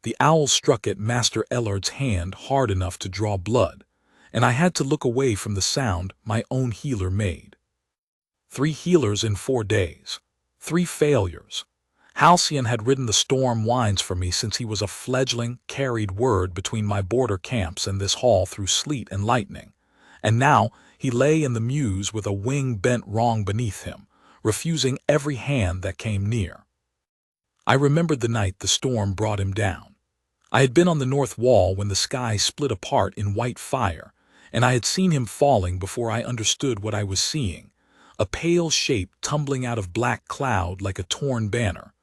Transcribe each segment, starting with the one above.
The owl struck at Master Ellard's hand hard enough to draw blood, and I had to look away from the sound my own healer made. 3 healers in 4 days. 3 failures. Halcyon had ridden the storm winds for me since he was a fledgling, carried word between my border camps and this hall through sleet and lightning. And now he lay in the mews with a wing bent wrong beneath him, refusing every hand that came near. I remembered the night the storm brought him down. I had been on the north wall when the sky split apart in white fire, and I had seen him falling before I understood what I was seeing, a pale shape tumbling out of black cloud like a torn banner,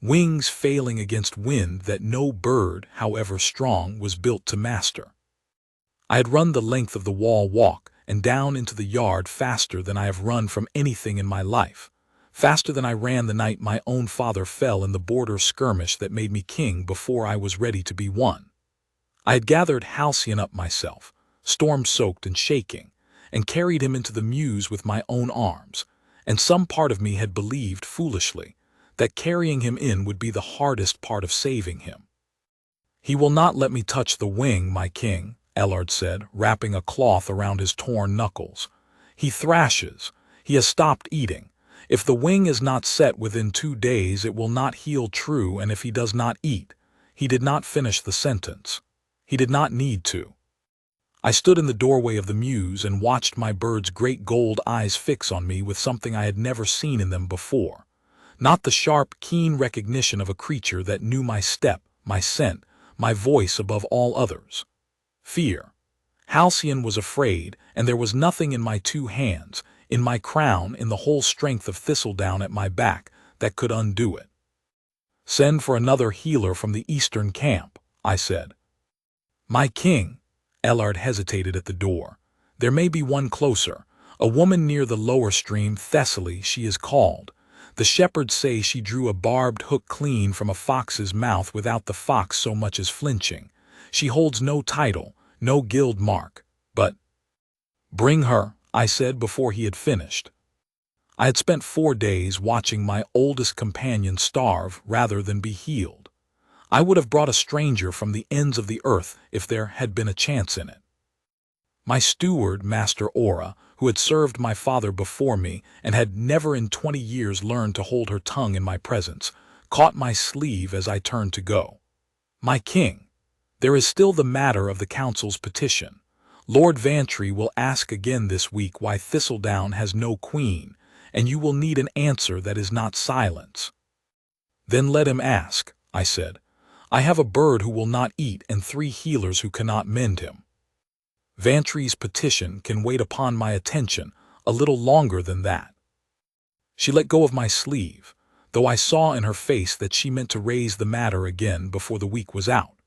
wings failing against wind that no bird, however strong, was built to master. I had run the length of the wall walk and down into the yard faster than I have run from anything in my life, faster than I ran the night my own father fell in the border skirmish that made me king before I was ready to be one. I had gathered Halcyon up myself, storm-soaked and shaking, and carried him into the mews with my own arms, and some part of me had believed, foolishly, that carrying him in would be the hardest part of saving him. "He will not let me touch the wing, my king," Ellard said, wrapping a cloth around his torn knuckles. "He thrashes. He has stopped eating. If the wing is not set within 2 days, it will not heal true, and if he does not eat—" He did not finish the sentence. He did not need to. I stood in the doorway of the mews and watched my bird's great gold eyes fix on me with something I had never seen in them before. Not the sharp, keen recognition of a creature that knew my step, my scent, my voice above all others. Fear. Halcyon was afraid, and there was nothing in my 2 hands, in my crown, in the whole strength of thistledown at my back, that could undo it. "Send for another healer from the eastern camp," I said. "My king," Ellard hesitated at the door. "There may be one closer, a woman near the lower stream, Thessaly she is called. The shepherds say she drew a barbed hook clean from a fox's mouth without the fox so much as flinching. She holds no title, no guild mark, but—" "Bring her," I said before he had finished. I had spent 4 days watching my oldest companion starve rather than be healed. I would have brought a stranger from the ends of the earth if there had been a chance in it. My steward, Master Aura, who had served my father before me and had never in 20 years learned to hold her tongue in my presence, caught my sleeve as I turned to go. "My king, there is still the matter of the council's petition. Lord Vantry will ask again this week why Thistledown has no queen, and you will need an answer that is not silence." "Then let him ask," I said. "I have a bird who will not eat and 3 healers who cannot mend him. Vantry's petition can wait upon my attention a little longer than that." She let go of my sleeve, though I saw in her face that she meant to raise the matter again before the week was out.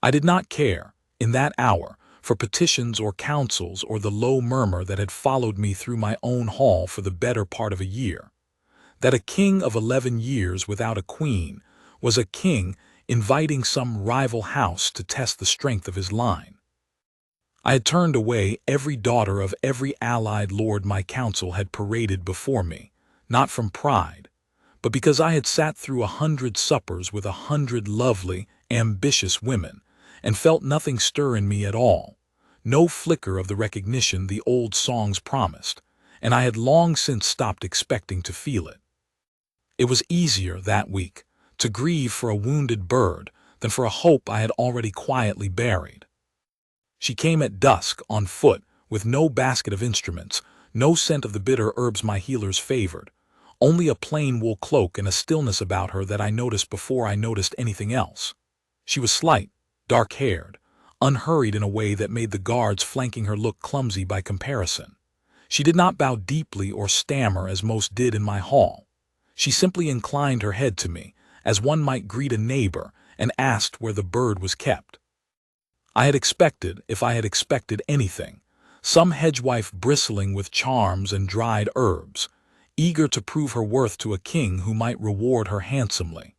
I did not care, in that hour, for petitions or counsels or the low murmur that had followed me through my own hall for the better part of a year. That a king of 11 years without a queen was a king inviting some rival house to test the strength of his line. I had turned away every daughter of every allied lord my council had paraded before me, not from pride, but because I had sat through 100 suppers with 100 lovely, ambitious women, and felt nothing stir in me at all, no flicker of the recognition the old songs promised, and I had long since stopped expecting to feel it. It was easier, that week, to grieve for a wounded bird than for a hope I had already quietly buried. She came at dusk, on foot, with no basket of instruments, no scent of the bitter herbs my healers favored, only a plain wool cloak and a stillness about her that I noticed before I noticed anything else. She was slight, dark-haired, unhurried in a way that made the guards flanking her look clumsy by comparison. She did not bow deeply or stammer as most did in my hall. She simply inclined her head to me, as one might greet a neighbor, and asked where the bird was kept. I had expected, if I had expected anything, some hedgewife bristling with charms and dried herbs, eager to prove her worth to a king who might reward her handsomely.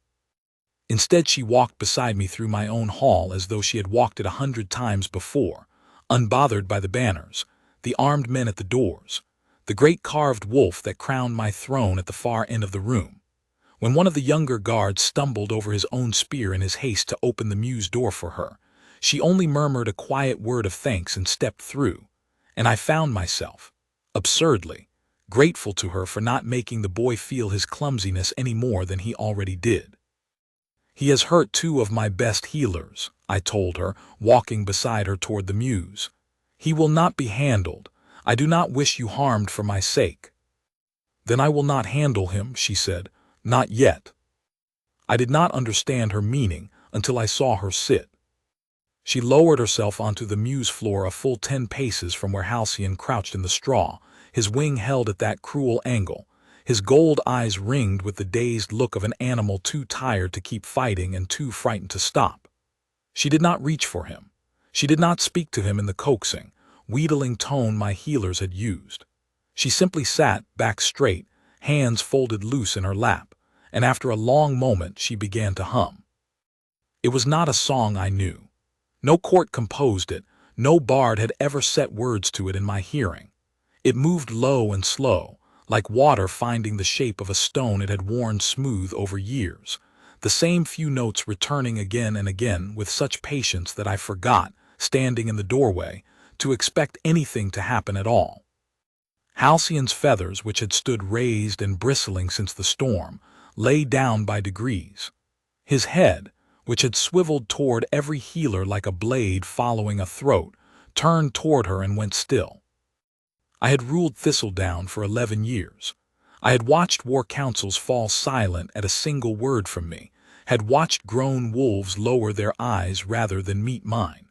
Instead, she walked beside me through my own hall as though she had walked it 100 times before, unbothered by the banners, the armed men at the doors, the great carved wolf that crowned my throne at the far end of the room. When one of the younger guards stumbled over his own spear in his haste to open the mews door for her, she only murmured a quiet word of thanks and stepped through, and I found myself, absurdly, grateful to her for not making the boy feel his clumsiness any more than he already did. "He has hurt two of my best healers," I told her, walking beside her toward the mews. "He will not be handled. I do not wish you harmed for my sake." "Then I will not handle him," she said. "Not yet." I did not understand her meaning until I saw her sit. She lowered herself onto the mews floor a full 10 paces from where Halcyon crouched in the straw, his wing held at that cruel angle, his gold eyes ringed with the dazed look of an animal too tired to keep fighting and too frightened to stop. She did not reach for him. She did not speak to him in the coaxing, wheedling tone my healers had used. She simply sat, back straight, hands folded loose in her lap, and after a long moment she began to hum. It was not a song I knew. No court composed it, no bard had ever set words to it in my hearing. It moved low and slow, like water finding the shape of a stone it had worn smooth over years, the same few notes returning again and again with such patience that I forgot, standing in the doorway, to expect anything to happen at all. Halcyon's feathers, which had stood raised and bristling since the storm, lay down by degrees. His head, which had swiveled toward every healer like a blade following a throat, turned toward her and went still. I had ruled Thistledown for 11 years. I had watched war councils fall silent at a single word from me, had watched grown wolves lower their eyes rather than meet mine.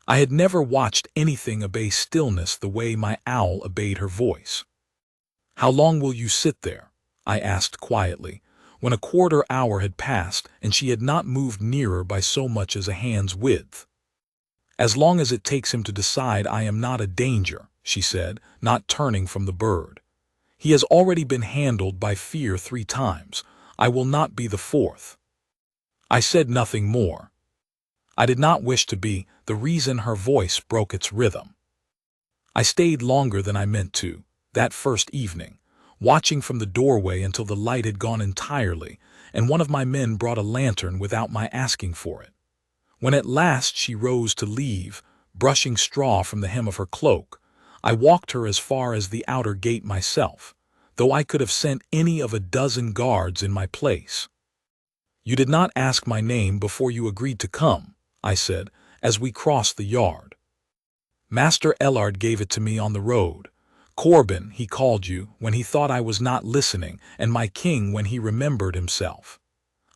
I had never watched anything obey stillness the way my owl obeyed her voice. "How long will you sit there?" I asked quietly, when a quarter hour had passed and she had not moved nearer by so much as a hand's width. "As long as it takes him to decide I am not a danger," she said, not turning from the bird. "He has already been handled by fear 3 times. I will not be the 4th. I said nothing more. I did not wish to be the reason her voice broke its rhythm. I stayed longer than I meant to, that first evening, watching from the doorway until the light had gone entirely, and one of my men brought a lantern without my asking for it. When at last she rose to leave, brushing straw from the hem of her cloak, I walked her as far as the outer gate myself, though I could have sent any of a dozen guards in my place. "You did not ask my name before you agreed to come," I said, as we crossed the yard. "Master Ellard gave it to me on the road. Corbin, he called you when he thought I was not listening, and my king when he remembered himself."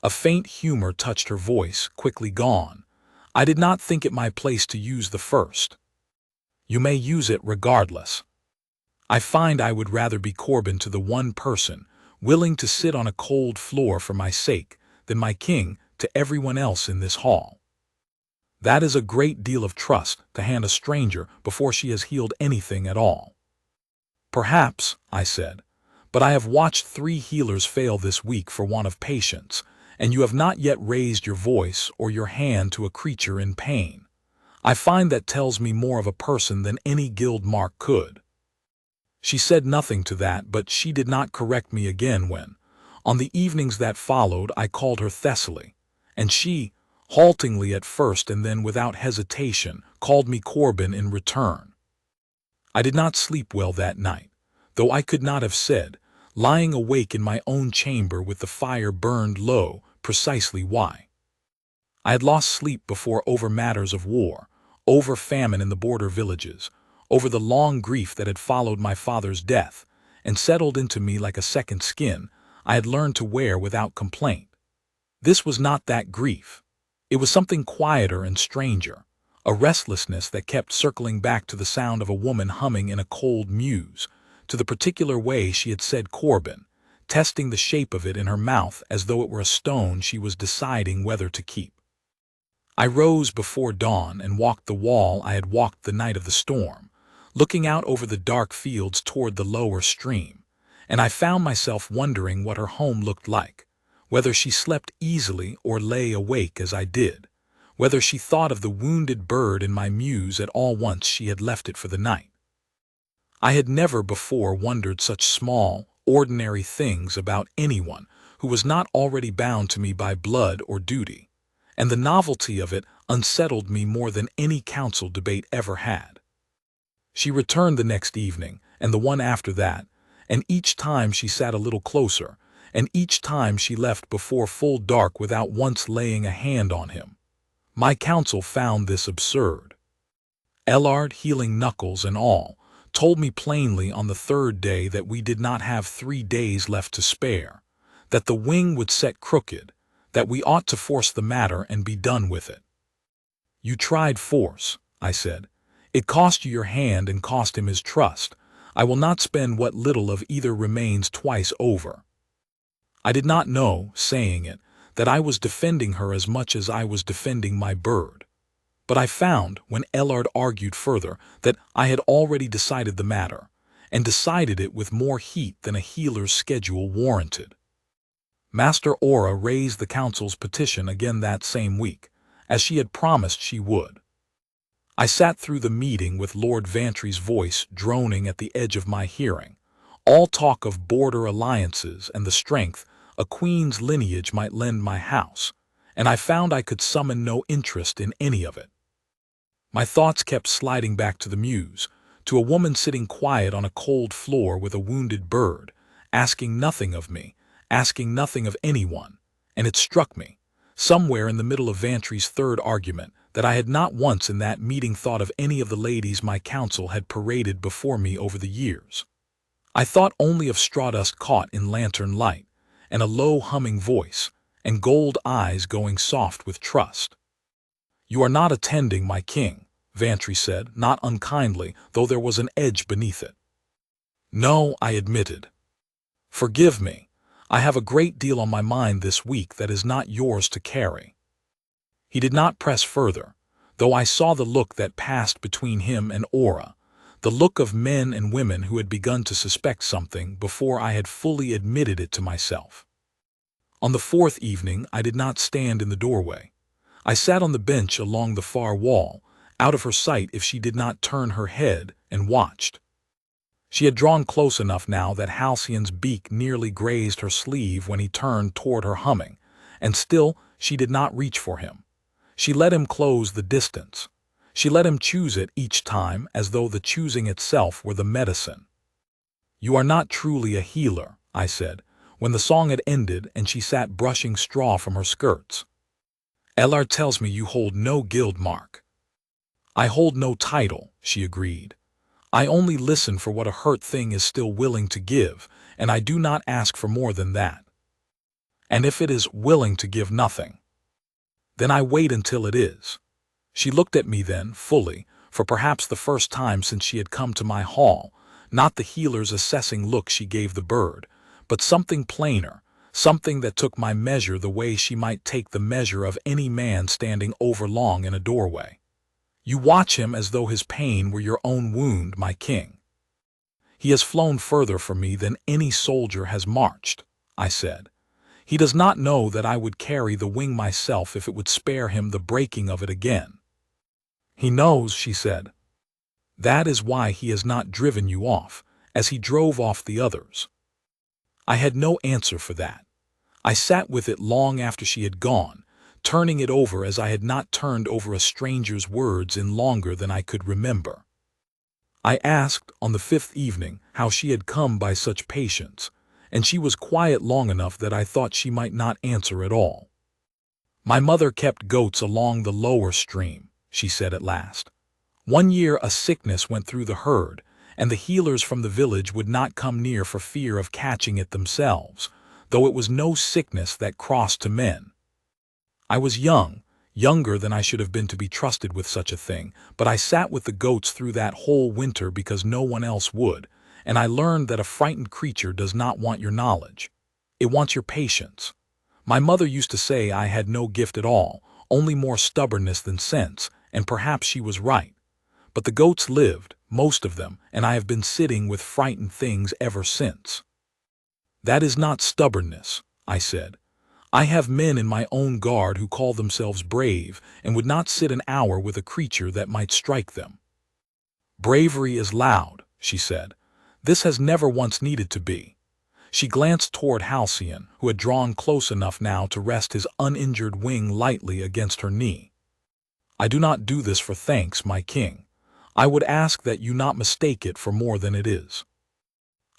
A faint humor touched her voice, quickly gone. "I did not think it my place to use the first." "You may use it regardless. I find I would rather be Corbin to the one person, willing to sit on a cold floor for my sake, than my king to everyone else in this hall. That is a great deal of trust to hand a stranger before she has healed anything at all." "Perhaps," I said, "but I have watched 3 healers fail this week for want of patience, and you have not yet raised your voice or your hand to a creature in pain. I find that tells me more of a person than any guild mark could." She said nothing to that, but she did not correct me again when, on the evenings that followed, I called her Thessaly, and she, haltingly at first and then without hesitation, called me Corbin in return. I did not sleep well that night, though I could not have said, lying awake in my own chamber with the fire burned low, precisely why. I had lost sleep before over matters of war, over famine in the border villages, over the long grief that had followed my father's death, and settled into me like a second skin I had learned to wear without complaint. This was not that grief. It was something quieter and stranger, a restlessness that kept circling back to the sound of a woman humming in a cold mews, to the particular way she had said Corbin, testing the shape of it in her mouth as though it were a stone she was deciding whether to keep. I rose before dawn and walked the wall I had walked the night of the storm, looking out over the dark fields toward the lower stream, and I found myself wondering what her home looked like, whether she slept easily or lay awake as I did, whether she thought of the wounded bird in my mews at all once she had left it for the night. I had never before wondered such small, ordinary things about anyone who was not already bound to me by blood or duty, and the novelty of it unsettled me more than any council debate ever had. She returned the next evening, and the one after that, and each time she sat a little closer, and each time she left before full dark without once laying a hand on him. My counsel found this absurd. Ellard, healing knuckles and all, told me plainly on the third day that we did not have 3 days left to spare, that the wing would set crooked, that we ought to force the matter and be done with it. You tried force, I said. It cost you your hand and cost him his trust. I will not spend what little of either remains twice over. I did not know, saying it, that I was defending her as much as I was defending my bird. But I found, when Ellard argued further, that I had already decided the matter, and decided it with more heat than a healer's schedule warranted. Master Aura raised the council's petition again that same week, as she had promised she would. I sat through the meeting with Lord Vantry's voice droning at the edge of my hearing, all talk of border alliances and the strength a queen's lineage might lend my house, and I found I could summon no interest in any of it. My thoughts kept sliding back to the Muse, to a woman sitting quiet on a cold floor with a wounded bird, asking nothing of me, asking nothing of anyone, and it struck me, somewhere in the middle of Vantry's third argument, that I had not once in that meeting thought of any of the ladies my counsel had paraded before me over the years. I thought only of strawdust caught in lantern light, and a low humming voice, and gold eyes going soft with trust. "You are not attending, my king," Vantry said, not unkindly, though there was an edge beneath it. "No," I admitted. "Forgive me. I have a great deal on my mind this week that is not yours to carry." He did not press further, though I saw the look that passed between him and Aura, the look of men and women who had begun to suspect something before I had fully admitted it to myself. On the fourth evening I did not stand in the doorway. I sat on the bench along the far wall, out of her sight if she did not turn her head, and watched. She had drawn close enough now that Halcyon's beak nearly grazed her sleeve when he turned toward her humming, and still she did not reach for him. She let him close the distance. She let him choose it each time as though the choosing itself were the medicine. "You are not truly a healer," I said, when the song had ended and she sat brushing straw from her skirts. "Ellard tells me you hold no guild mark." "I hold no title," she agreed. "I only listen for what a hurt thing is still willing to give, and I do not ask for more than that. And if it is willing to give nothing, then I wait until it is." She looked at me then, fully, for perhaps the first time since she had come to my hall, not the healer's assessing look she gave the bird, but something plainer, something that took my measure the way she might take the measure of any man standing overlong in a doorway. "You watch him as though his pain were your own wound, my king." "He has flown further from me than any soldier has marched," I said. "He does not know that I would carry the wing myself if it would spare him the breaking of it again." "He knows," she said. "That is why he has not driven you off, as he drove off the others." I had no answer for that. I sat with it long after she had gone, turning it over as I had not turned over a stranger's words in longer than I could remember. I asked, on the fifth evening, how she had come by such patience, and she was quiet long enough that I thought she might not answer at all. "My mother kept goats along the lower stream," she said at last. "One year a sickness went through the herd, and the healers from the village would not come near for fear of catching it themselves, though it was no sickness that crossed to men. I was young, younger than I should have been to be trusted with such a thing, but I sat with the goats through that whole winter because no one else would, and I learned that a frightened creature does not want your knowledge. It wants your patience. My mother used to say I had no gift at all, only more stubbornness than sense, and perhaps she was right. But the goats lived, most of them, and I have been sitting with frightened things ever since." "That is not stubbornness," I said. "I have men in my own guard who call themselves brave and would not sit an hour with a creature that might strike them." "Bravery is loud," she said. "This has never once needed to be. She glanced toward Halcyon, who had drawn close enough now to rest his uninjured wing lightly against her knee. "I do not do this for thanks, my king. I would ask that you not mistake it for more than it is."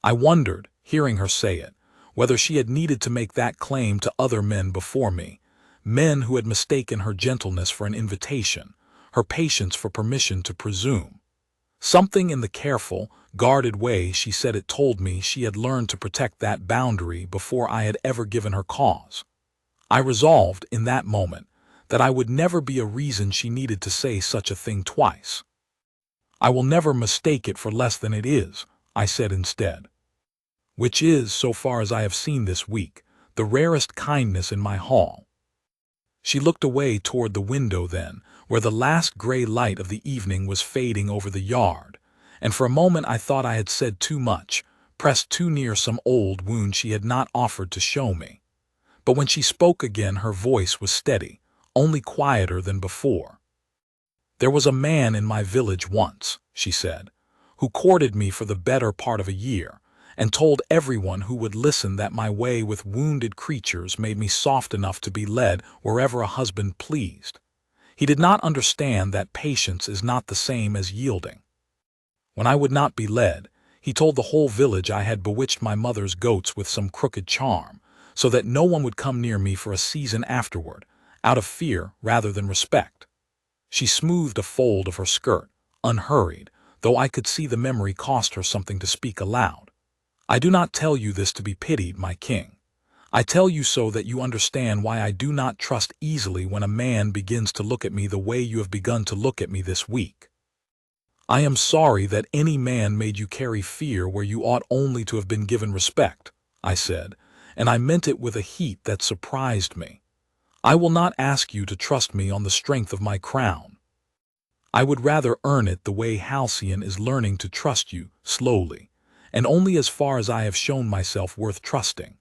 I wondered, hearing her say it, whether she had needed to make that claim to other men before me, men who had mistaken her gentleness for an invitation, her patience for permission to presume. Something in the careful, guarded way she said it told me she had learned to protect that boundary before I had ever given her cause. I resolved, in that moment, that I would never be a reason she needed to say such a thing twice. "I will never mistake it for less than it is," I said instead. "Which is, so far as I have seen this week, the rarest kindness in my hall." She looked away toward the window then, where the last gray light of the evening was fading over the yard, and for a moment I thought I had said too much, pressed too near some old wound she had not offered to show me. But when she spoke again, her voice was steady, only quieter than before. "There was a man in my village once," she said, "who courted me for the better part of a year, and told everyone who would listen that my way with wounded creatures made me soft enough to be led wherever a husband pleased. He did not understand that patience is not the same as yielding. When I would not be led, he told the whole village I had bewitched my mother's goats with some crooked charm, so that no one would come near me for a season afterward, out of fear rather than respect." She smoothed a fold of her skirt, unhurried, though I could see the memory cost her something to speak aloud. "I do not tell you this to be pitied, my king. I tell you so that you understand why I do not trust easily when a man begins to look at me the way you have begun to look at me this week. I am sorry that any man made you carry fear where you ought only to have been given respect," I said, and I meant it with a heat that surprised me. "I will not ask you to trust me on the strength of my crown. I would rather earn it the way Halcyon is learning to trust you, slowly, and only as far as I have shown myself worth trusting."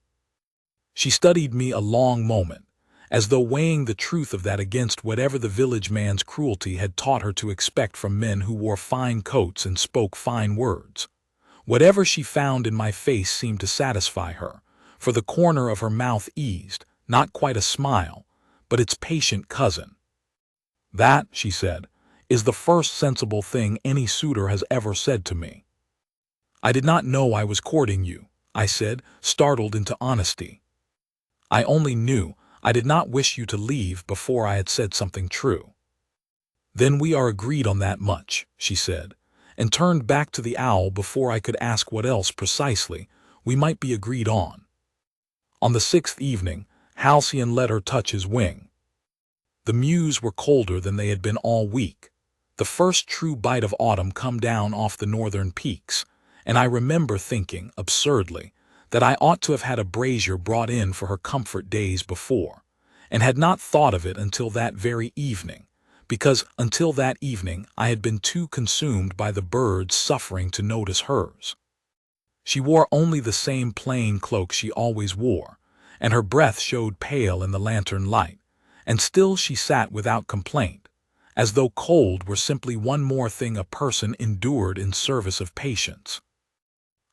She studied me a long moment, as though weighing the truth of that against whatever the village man's cruelty had taught her to expect from men who wore fine coats and spoke fine words. Whatever she found in my face seemed to satisfy her, for the corner of her mouth eased, not quite a smile, but its patient cousin. "That," she said, "is the first sensible thing any suitor has ever said to me." "I did not know I was courting you," I said, startled into honesty. "I only knew I did not wish you to leave before I had said something true." "Then we are agreed on that much," she said, and turned back to the owl before I could ask what else precisely we might be agreed on. On the 6th evening, Halcyon let her touch his wing. The mews were colder than they had been all week, the first true bite of autumn come down off the northern peaks, and I remember thinking, absurdly, that I ought to have had a brazier brought in for her comfort days before, and had not thought of it until that very evening, because until that evening I had been too consumed by the birds suffering to notice hers. She wore only the same plain cloak she always wore, and her breath showed pale in the lantern light, and still she sat without complaint, as though cold were simply one more thing a person endured in service of patience.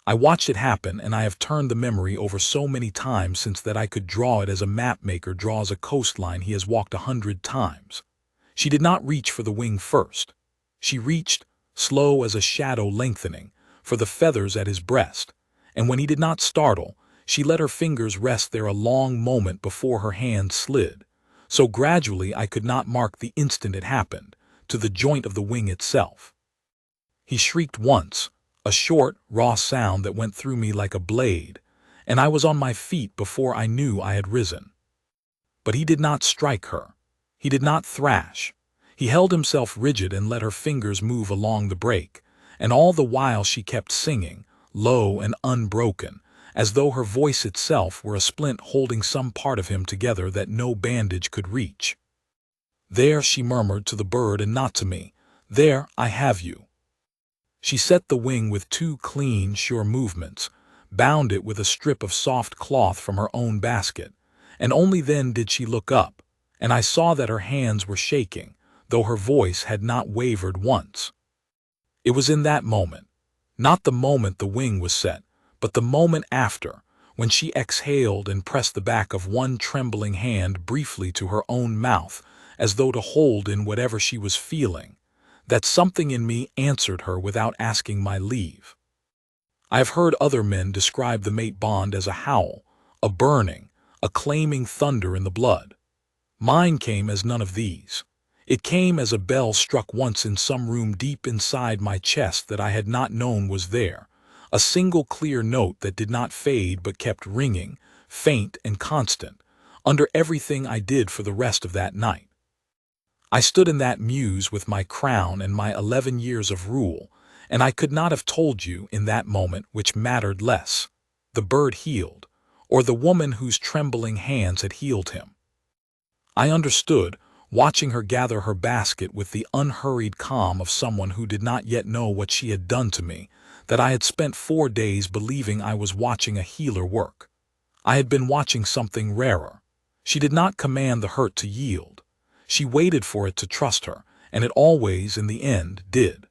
I watched it happen, and I have turned the memory over so many times since that I could draw it as a map-maker draws a coastline he has walked 100 times. She did not reach for the wing first. She reached, slow as a shadow lengthening, for the feathers at his breast, and when he did not startle, she let her fingers rest there a long moment before her hand slid, so gradually I could not mark the instant it happened, to the joint of the wing itself. He shrieked once, a short, raw sound that went through me like a blade, and I was on my feet before I knew I had risen. But he did not strike her. He did not thrash. He held himself rigid and let her fingers move along the break, and all the while she kept singing, low and unbroken, as though her voice itself were a splint holding some part of him together that no bandage could reach. "There," she murmured to the bird and not to me, "there, I have you." She set the wing with 2 clean, sure movements, bound it with a strip of soft cloth from her own basket, and only then did she look up, and I saw that her hands were shaking, though her voice had not wavered once. It was in that moment, not the moment the wing was set, but the moment after, when she exhaled and pressed the back of one trembling hand briefly to her own mouth, as though to hold in whatever she was feeling, that something in me answered her without asking my leave. I have heard other men describe the mate bond as a howl, a burning, a claiming thunder in the blood. Mine came as none of these. It came as a bell struck once in some room deep inside my chest that I had not known was there, a single clear note that did not fade but kept ringing, faint and constant, under everything I did for the rest of that night. I stood in that mews with my crown and my 11 years of rule, and I could not have told you in that moment which mattered less, the bird healed, or the woman whose trembling hands had healed him. I understood, watching her gather her basket with the unhurried calm of someone who did not yet know what she had done to me, that I had spent 4 days believing I was watching a healer work. I had been watching something rarer. She did not command the hurt to yield. She waited for it to trust her, and it always, in the end, did.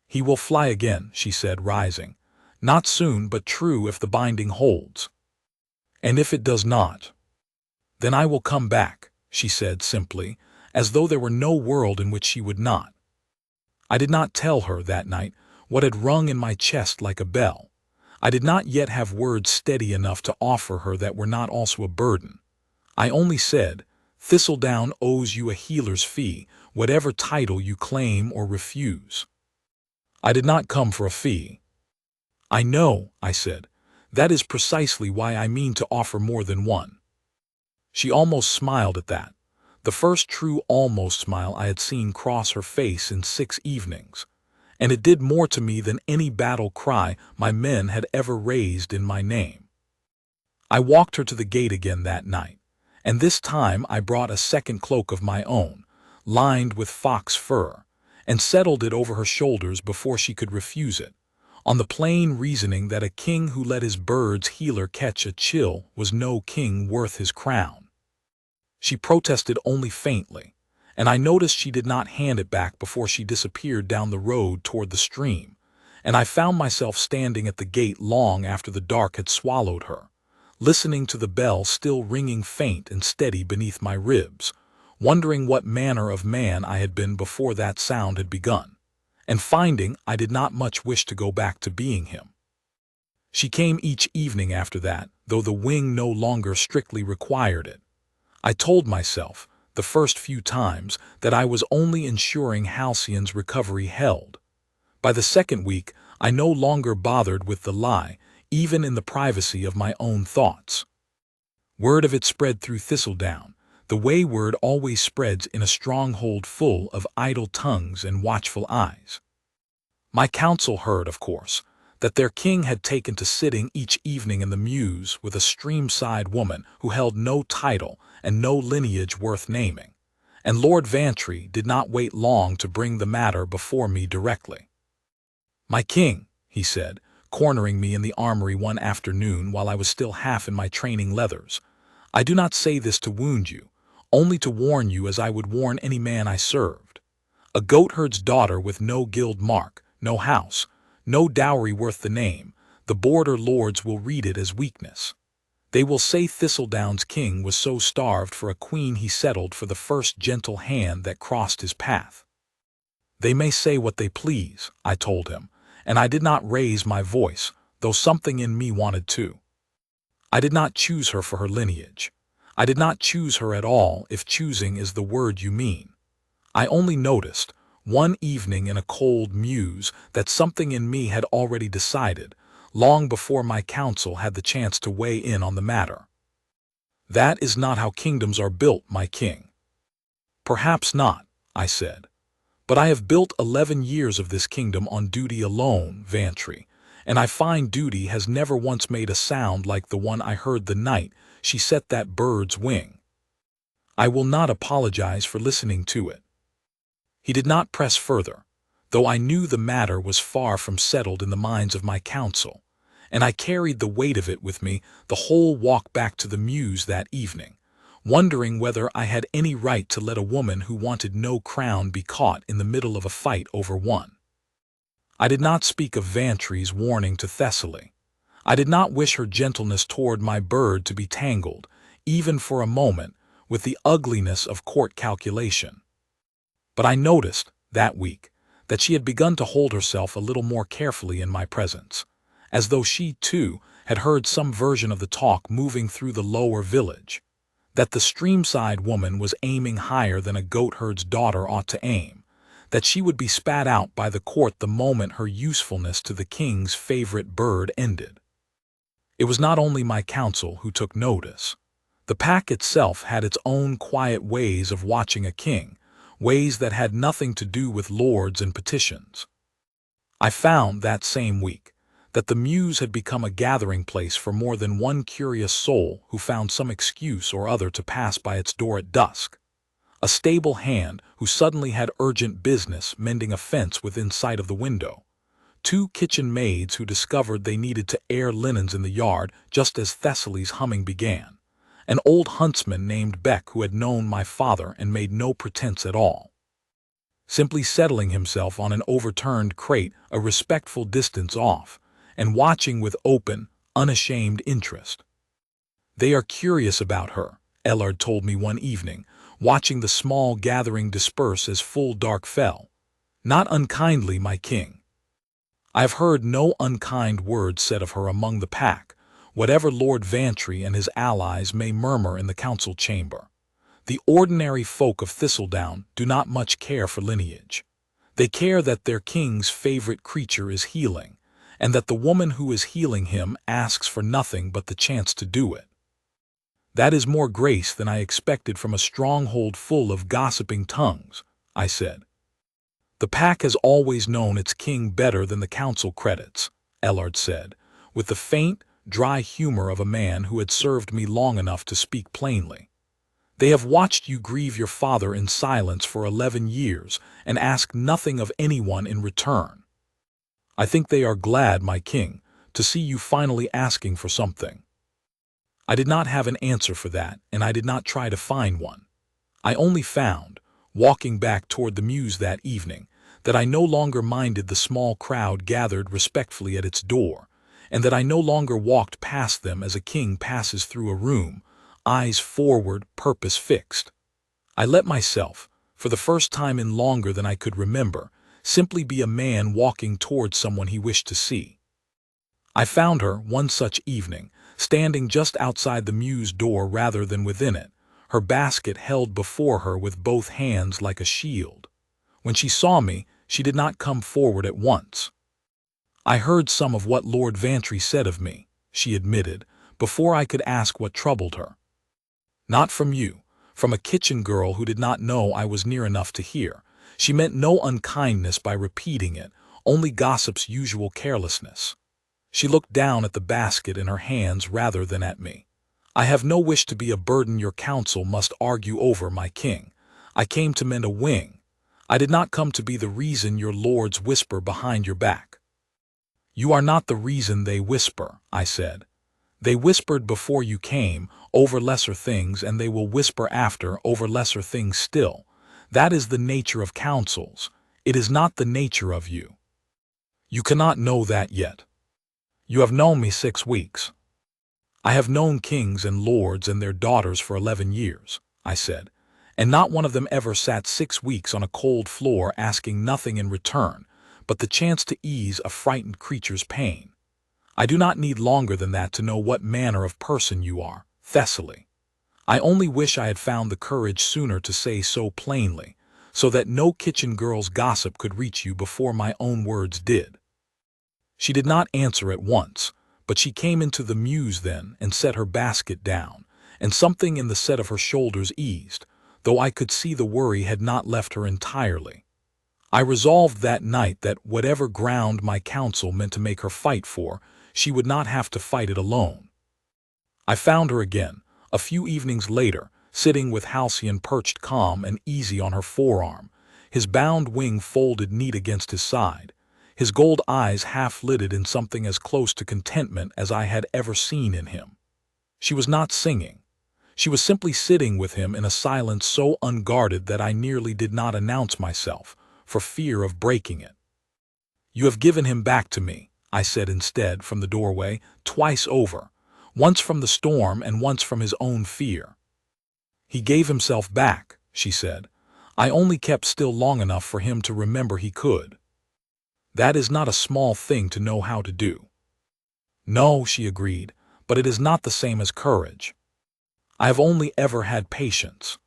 "He will fly again," she said, rising. "Not soon, but true if the binding holds. And if it does not, then I will come back," she said simply, as though there were no world in which she would not. I did not tell her, that night, what had rung in my chest like a bell. I did not yet have words steady enough to offer her that were not also a burden. I only said, "Thistledown owes you a healer's fee, whatever title you claim or refuse." I did not come for a fee. "I know," I said. "That is precisely why I mean to offer more than one." She almost smiled at that, the first true almost smile I had seen cross her face in 6 evenings, and it did more to me than any battle cry my men had ever raised in my name. I walked her to the gate again that night, and this time I brought a second cloak of my own, lined with fox fur, and settled it over her shoulders before she could refuse it, on the plain reasoning that a king who let his bird's healer catch a chill was no king worth his crown. She protested only faintly, and I noticed she did not hand it back before she disappeared down the road toward the stream, and I found myself standing at the gate long after the dark had swallowed her, listening to the bell still ringing faint and steady beneath my ribs, wondering what manner of man I had been before that sound had begun, and finding I did not much wish to go back to being him. She came each evening after that, though the wing no longer strictly required it. I told myself, the first few times, that I was only ensuring Halcyon's recovery held. By the second week, I no longer bothered with the lie, even in the privacy of my own thoughts. Word of it spread through Thistledown, the way word always spreads in a stronghold full of idle tongues and watchful eyes. My council heard, of course, that their king had taken to sitting each evening in the mews with a streamside woman who held no title and no lineage worth naming, and Lord Vantry did not wait long to bring the matter before me directly. "My king," he said, cornering me in the armory one afternoon while I was still half in my training leathers, "I do not say this to wound you, only to warn you as I would warn any man I served. A goatherd's daughter with no guild mark, no house, no dowry worth the name, the border lords will read it as weakness. They will say Thistledown's king was so starved for a queen he settled for the first gentle hand that crossed his path." "They may say what they please," I told him, and I did not raise my voice, though something in me wanted to. I did not choose her for her lineage. I did not choose her at all, if choosing is the word you mean. I only noticed, one evening in a cold mews, that something in me had already decided, long before my council had the chance to weigh in on the matter. "That is not how kingdoms are built, my king." "Perhaps not," I said. "But I have built 11 years of this kingdom on duty alone, Vantry, and I find duty has never once made a sound like the one I heard the night she set that bird's wing. I will not apologize for listening to it." He did not press further, though I knew the matter was far from settled in the minds of my council, and I carried the weight of it with me the whole walk back to the mews that evening, wondering whether I had any right to let a woman who wanted no crown be caught in the middle of a fight over one. I did not speak of Vantry's warning to Thessaly. I did not wish her gentleness toward my bird to be tangled, even for a moment, with the ugliness of court calculation. But I noticed, that week, that she had begun to hold herself a little more carefully in my presence, as though she, too, had heard some version of the talk moving through the lower village, that the streamside woman was aiming higher than a goatherd's daughter ought to aim, that she would be spat out by the court the moment her usefulness to the king's favorite bird ended. It was not only my council who took notice. The pack itself had its own quiet ways of watching a king, ways that had nothing to do with lords and petitions. I found that same week that the Mews had become a gathering place for more than one curious soul who found some excuse or other to pass by its door at dusk. A stable hand who suddenly had urgent business mending a fence within sight of the window. 2 kitchen maids who discovered they needed to air linens in the yard just as Thessaly's humming began. An old huntsman named Beck who had known my father and made no pretense at all, simply settling himself on an overturned crate a respectful distance off, and watching with open, unashamed interest. They are curious about her, Ellard told me one evening, watching the small gathering disperse as full dark fell. Not unkindly, my king. I have heard no unkind words said of her among the pack, whatever Lord Vantry and his allies may murmur in the council chamber. The ordinary folk of Thistledown do not much care for lineage. They care that their king's favorite creature is healing, and that the woman who is healing him asks for nothing but the chance to do it. That is more grace than I expected from a stronghold full of gossiping tongues, I said. The pack has always known its king better than the council credits, Ellard said, with the faint, dry humor of a man who had served me long enough to speak plainly. They have watched you grieve your father in silence for 11 years and ask nothing of anyone in return. I think they are glad, my king, to see you finally asking for something. I did not have an answer for that, and I did not try to find one. I only found, walking back toward the Mews that evening, that I no longer minded the small crowd gathered respectfully at its door, and that I no longer walked past them as a king passes through a room, eyes forward, purpose fixed. I let myself, for the first time in longer than I could remember, simply be a man walking towards someone he wished to see. I found her, one such evening, standing just outside the Mews door rather than within it, her basket held before her with both hands like a shield. When she saw me, she did not come forward at once. I heard some of what Lord Vantry said of me, she admitted, before I could ask what troubled her. Not from you, from a kitchen girl who did not know I was near enough to hear. She meant no unkindness by repeating it, only gossip's usual carelessness. She looked down at the basket in her hands rather than at me. I have no wish to be a burden your council must argue over, my king. I came to mend a wing. I did not come to be the reason your lords whisper behind your back. You are not the reason they whisper, I said. They whispered before you came, over lesser things, and they will whisper after, over lesser things still. That is the nature of councils. It is not the nature of you. You cannot know that yet. You have known me 6 weeks. I have known kings and lords and their daughters for 11 years, I said, and not one of them ever sat 6 weeks on a cold floor asking nothing in return but the chance to ease a frightened creature's pain. I do not need longer than that to know what manner of person you are, Thessaly. I only wish I had found the courage sooner to say so plainly, so that no kitchen girl's gossip could reach you before my own words did. She did not answer at once, but she came into the Mews then and set her basket down, and something in the set of her shoulders eased, though I could see the worry had not left her entirely. I resolved that night that whatever ground my council meant to make her fight for, she would not have to fight it alone. I found her again, a few evenings later, sitting with Halcyon perched calm and easy on her forearm, his bound wing folded neat against his side, his gold eyes half-lidded in something as close to contentment as I had ever seen in him. She was not singing. She was simply sitting with him in a silence so unguarded that I nearly did not announce myself, for fear of breaking it. You have given him back to me, I said instead from the doorway, twice over, once from the storm and once from his own fear. He gave himself back, she said. I only kept still long enough for him to remember he could. That is not a small thing to know how to do. No, she agreed, but it is not the same as courage. I have only ever had patience.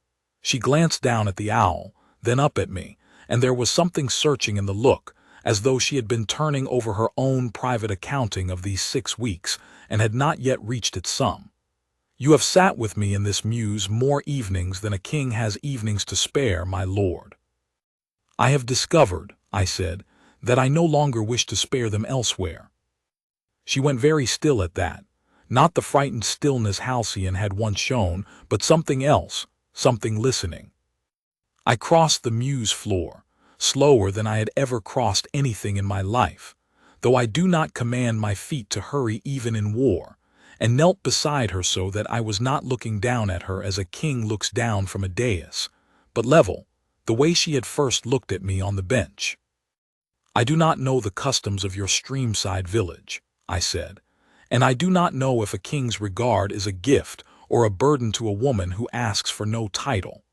She glanced down at the owl, then up at me, and there was something searching in the look, as though she had been turning over her own private accounting of these 6 weeks and had not yet reached its sum. You have sat with me in this muse more evenings than a king has evenings to spare, my lord. I have discovered, I said, that I no longer wish to spare them elsewhere. She went very still at that, not the frightened stillness Halcyon had once shown, but something else, something listening. I crossed the muse floor, slower than I had ever crossed anything in my life, though I do not command my feet to hurry even in war, and knelt beside her so that I was not looking down at her as a king looks down from a dais, but level, the way she had first looked at me on the bench. I do not know the customs of your streamside village, I said, and I do not know if a king's regard is a gift or a burden to a woman who asks for no title.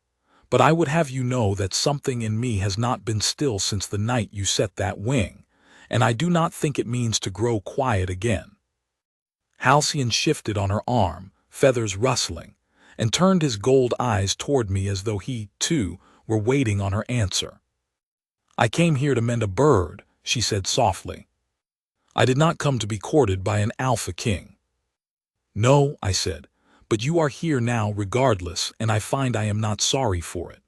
But I would have you know that something in me has not been still since the night you set that wing, and I do not think it means to grow quiet again. Halcyon shifted on her arm, feathers rustling, and turned his gold eyes toward me as though he, too, were waiting on her answer. I came here to mend a bird, she said softly. I did not come to be courted by an alpha king. No, I said, but you are here now regardless, and I find I am not sorry for it.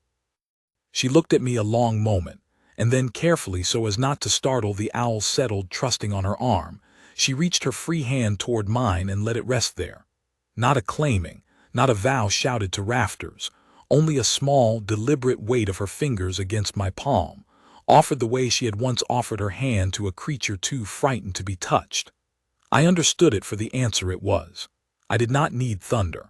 She looked at me a long moment, and then carefully so as not to startle the owl settled trusting on her arm, she reached her free hand toward mine and let it rest there. Not a claiming, not a vow shouted to rafters, only a small, deliberate weight of her fingers against my palm, offered the way she had once offered her hand to a creature too frightened to be touched. I understood it for the answer it was. I did not need thunder.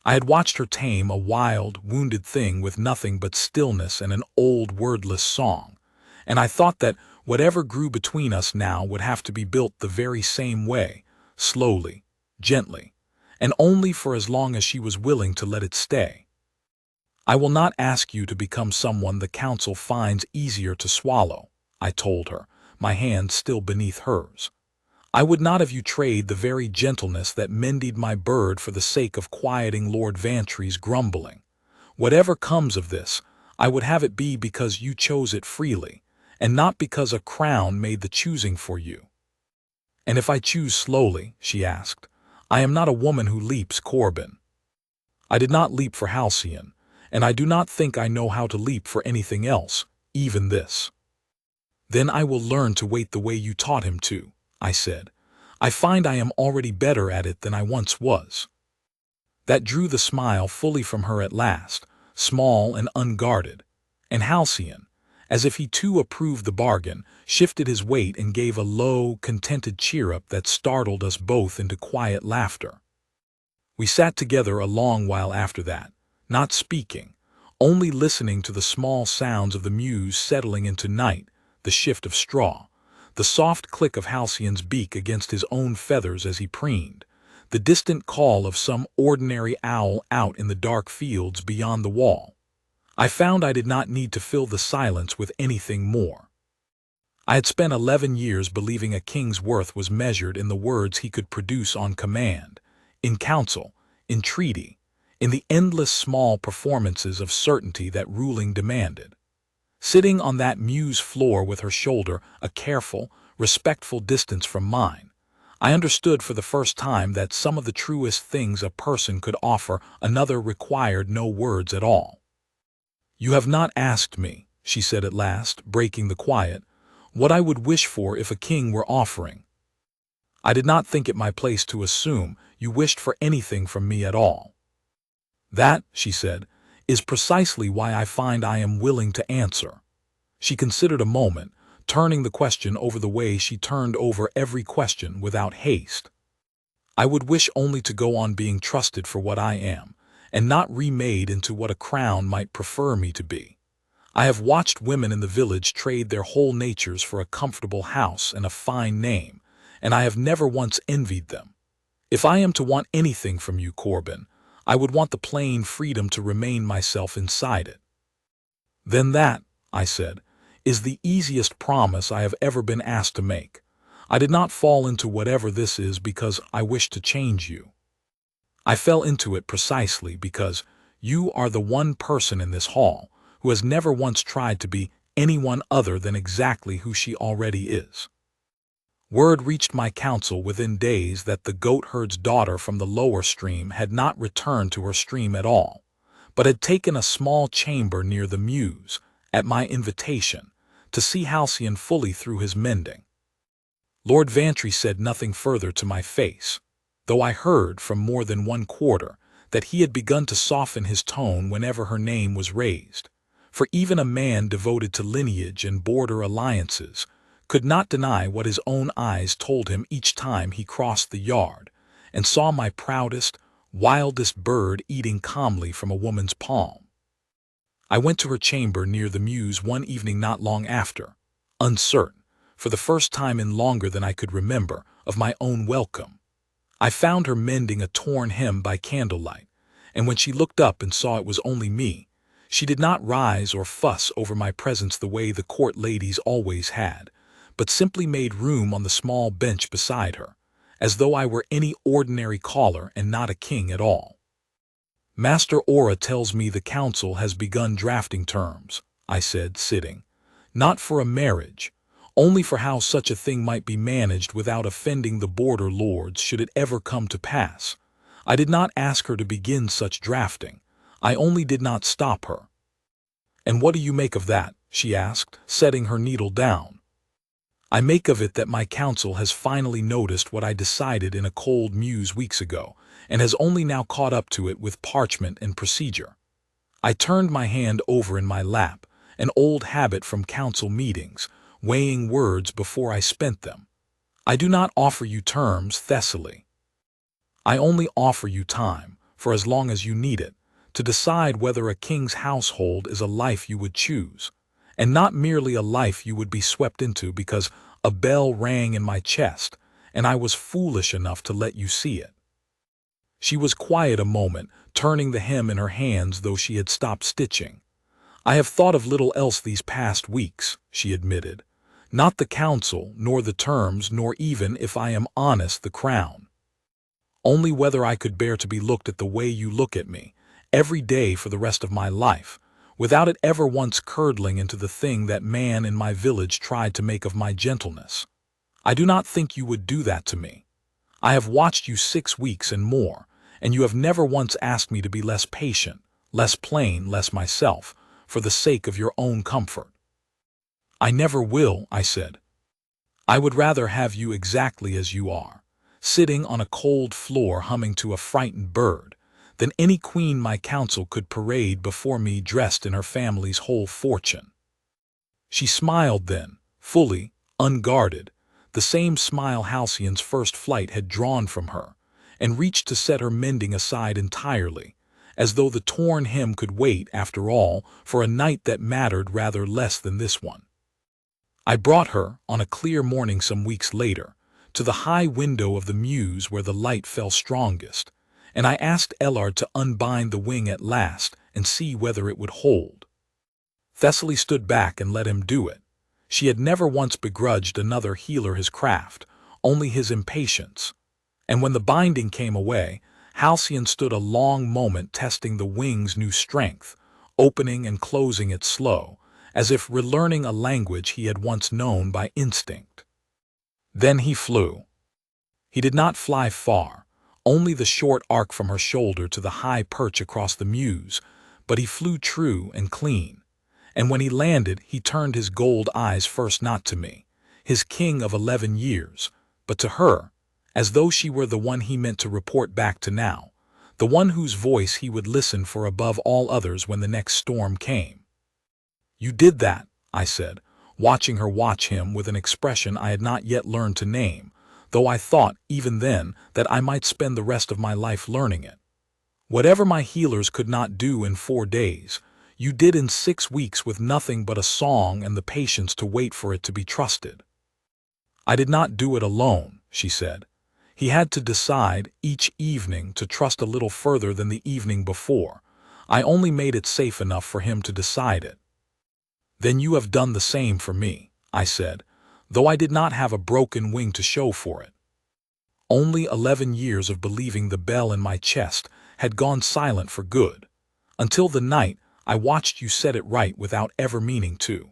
I had watched her tame a wild, wounded thing with nothing but stillness and an old wordless song, and I thought that whatever grew between us now would have to be built the very same way, slowly, gently, and only for as long as she was willing to let it stay. I will not ask you to become someone the council finds easier to swallow, I told her, my hand still beneath hers. I would not have you trade the very gentleness that mended my bird for the sake of quieting Lord Vantry's grumbling. Whatever comes of this, I would have it be because you chose it freely, and not because a crown made the choosing for you. And if I choose slowly, she asked, I am not a woman who leaps Corbin. I did not leap for Halcyon, and I do not think I know how to leap for anything else, even this. Then I will learn to wait the way you taught him to, I said. I find I am already better at it than I once was. That drew the smile fully from her at last, small and unguarded, and Halcyon, as if he too approved the bargain, shifted his weight and gave a low, contented cheer-up that startled us both into quiet laughter. We sat together a long while after that, not speaking, only listening to the small sounds of the muse settling into night, the shift of straw, the soft click of Halcyon's beak against his own feathers as he preened, the distant call of some ordinary owl out in the dark fields beyond the wall. I found I did not need to fill the silence with anything more. I had spent 11 years believing a king's worth was measured in the words he could produce on command, in council, in treaty, in the endless small performances of certainty that ruling demanded. Sitting on that muse floor with her shoulder a careful, respectful distance from mine, I understood for the first time that some of the truest things a person could offer another required no words at all. You have not asked me, she said at last, breaking the quiet, what I would wish for if a king were offering. I did not think it my place to assume you wished for anything from me at all. That, she said, is precisely why I find I am willing to answer. She considered a moment, turning the question over the way she turned over every question without haste. I would wish only to go on being trusted for what I am, and not remade into what a crown might prefer me to be. I have watched women in the village trade their whole natures for a comfortable house and a fine name, and I have never once envied them. If I am to want anything from you, Corbin, I would want the plain freedom to remain myself inside it." "Then that," I said, "is the easiest promise I have ever been asked to make. I did not fall into whatever this is because I wish to change you. I fell into it precisely because you are the one person in this hall who has never once tried to be anyone other than exactly who she already is." Word reached my council within days that the goatherd's daughter from the lower stream had not returned to her stream at all, but had taken a small chamber near the mews, at my invitation, to see Halcyon fully through his mending. Lord Vantry said nothing further to my face, though I heard from more than one quarter that he had begun to soften his tone whenever her name was raised, for even a man devoted to lineage and border alliances could not deny what his own eyes told him each time he crossed the yard and saw my proudest, wildest bird eating calmly from a woman's palm. I went to her chamber near the mews one evening not long after, uncertain, for the first time in longer than I could remember, of my own welcome. I found her mending a torn hem by candlelight, and when she looked up and saw it was only me, she did not rise or fuss over my presence the way the court ladies always had, but simply made room on the small bench beside her, as though I were any ordinary caller and not a king at all. "Master Aura tells me the council has begun drafting terms," I said, sitting. "Not for a marriage, only for how such a thing might be managed without offending the border lords should it ever come to pass. I did not ask her to begin such drafting. I only did not stop her." "And what do you make of that?" she asked, setting her needle down. "I make of it that my council has finally noticed what I decided in a cold muse weeks ago, and has only now caught up to it with parchment and procedure." I turned my hand over in my lap, an old habit from council meetings, weighing words before I spent them. "I do not offer you terms, Thessaly. I only offer you time, for as long as you need it, to decide whether a king's household is a life you would choose, and not merely a life you would be swept into because a bell rang in my chest and I was foolish enough to let you see it." She was quiet a moment, turning the hem in her hands though she had stopped stitching. "I have thought of little else these past weeks," she admitted. "Not the council, nor the terms, nor even, if I am honest, the crown. Only whether I could bear to be looked at the way you look at me, every day for the rest of my life, without it ever once curdling into the thing that man in my village tried to make of my gentleness. I do not think you would do that to me. I have watched you 6 weeks and more, and you have never once asked me to be less patient, less plain, less myself, for the sake of your own comfort." "I never will," I said. "I would rather have you exactly as you are, sitting on a cold floor humming to a frightened bird, than any queen my council could parade before me dressed in her family's whole fortune." She smiled then, fully, unguarded, the same smile Halcyon's first flight had drawn from her, and reached to set her mending aside entirely, as though the torn hem could wait, after all, for a night that mattered rather less than this one. I brought her, on a clear morning some weeks later, to the high window of the mews where the light fell strongest, and I asked Ellard to unbind the wing at last and see whether it would hold. Thessaly stood back and let him do it. She had never once begrudged another healer his craft, only his impatience. And when the binding came away, Halcyon stood a long moment testing the wing's new strength, opening and closing it slow, as if relearning a language he had once known by instinct. Then he flew. He did not fly far, only the short arc from her shoulder to the high perch across the mews, but he flew true and clean. And when he landed, he turned his gold eyes first not to me, his king of 11 years, but to her, as though she were the one he meant to report back to now, the one whose voice he would listen for above all others when the next storm came. "You did that," I said, watching her watch him with an expression I had not yet learned to name, though I thought, even then, that I might spend the rest of my life learning it. "Whatever my healers could not do in 4 days, You did in 6 weeks with nothing but a song and the patience to wait for it to be trusted. I did not do it alone, she said. He had to decide each evening to trust a little further than the evening before. I only made it safe enough for him to decide it. Then you have done the same for me, I said, though I did not have a broken wing to show for it. Only 11 years of believing the bell in my chest had gone silent for good, until the night I watched you set it right without ever meaning to.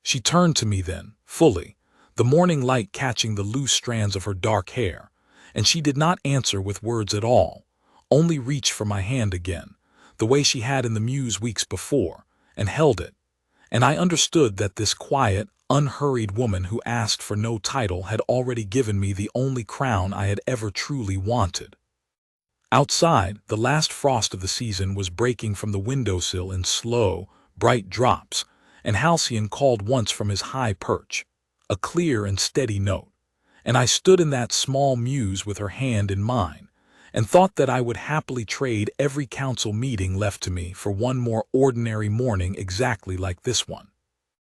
She turned to me then, fully, the morning light catching the loose strands of her dark hair, and she did not answer with words at all, only reached for my hand again, the way she had in the mews weeks before, and held it, and I understood that this quiet, unhurried woman who asked for no title had already given me the only crown I had ever truly wanted. Outside, the last frost of the season was breaking from the windowsill in slow, bright drops, and Halcyon called once from his high perch, a clear and steady note, and I stood in that small mews with her hand in mine, and thought that I would happily trade every council meeting left to me for one more ordinary morning exactly like this one.